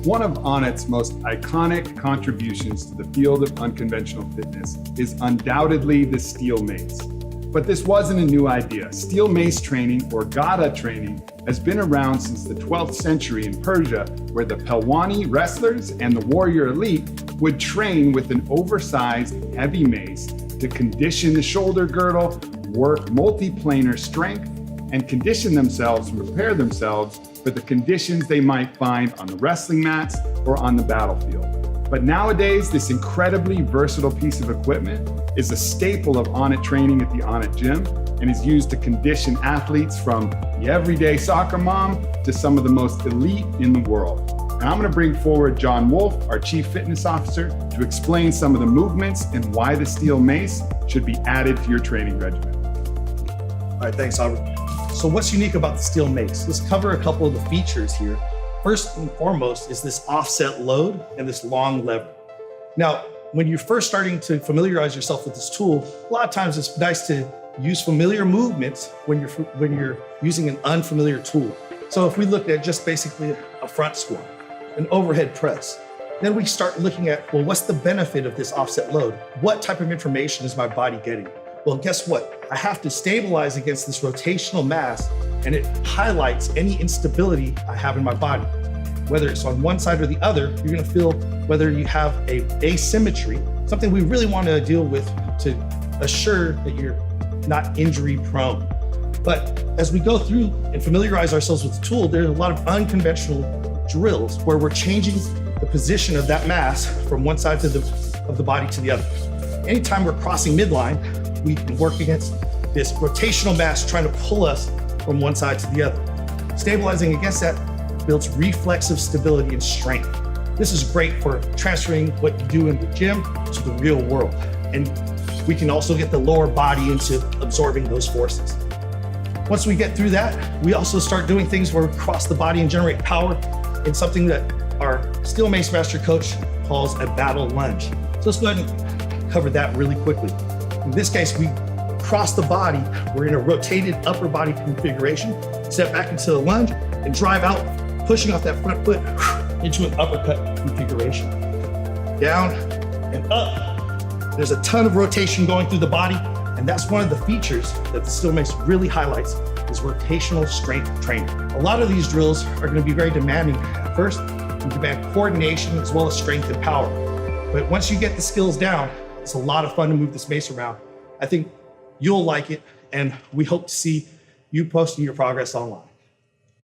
One of Onnit's most iconic contributions to the field of unconventional fitness is undoubtedly the steel mace. But this wasn't a new idea. Steel mace training, or Gada training, has been around since the 12th century in Persia, where the Pelwani wrestlers and the warrior elite would train with an oversized, heavy mace to condition the shoulder girdle, work multiplanar strength, and condition themselves and prepare themselves for the conditions they might find on the wrestling mats or on the battlefield. But nowadays, this incredibly versatile piece of equipment is a staple of Onnit training at the Onnit gym and is used to condition athletes from the everyday soccer mom to some of the most elite in the world. And I'm gonna bring forward John Wolf, our Chief Fitness Officer, to explain some of the movements and why the steel mace should be added to your training regimen. All right, thanks, Albert. So what's unique about the steel mace? Let's cover a couple of the features here. First and foremost is this offset load and this long lever. Now, when you're first starting to familiarize yourself with this tool, a lot of times it's nice to use familiar movements when you're using an unfamiliar tool. So if we look at just basically a front squat, an overhead press, then we start looking at, well, what's the benefit of this offset load? What type of information is my body getting? Well, guess what? I have to stabilize against this rotational mass, and it highlights any instability I have in my body. Whether it's on one side or the other, you're gonna feel whether you have a asymmetry, something we really want to deal with to assure that you're not injury prone. But as we go through and familiarize ourselves with the tool, there's a lot of unconventional drills where we're changing the position of that mass from one side of the body to the other. Anytime we're crossing midline, we can work against this rotational mass trying to pull us from one side to the other. Stabilizing against that builds reflexive stability and strength. This is great for transferring what you do in the gym to the real world. And we can also get the lower body into absorbing those forces. Once we get through that, we also start doing things where we cross the body and generate power in something that our steel mace master coach calls a battle lunge. So let's go ahead and cover that really quickly. In this case, we cross the body. We're in a rotated upper body configuration, step back into the lunge and drive out, pushing off that front foot into an uppercut configuration. Down and up. There's a ton of rotation going through the body, and that's one of the features that the steel mace really highlights is rotational strength training. A lot of these drills are going to be very demanding at first. You demand coordination as well as strength and power. But once you get the skills down, it's a lot of fun to move this mace around. I think you'll like it, and we hope to see you posting your progress online.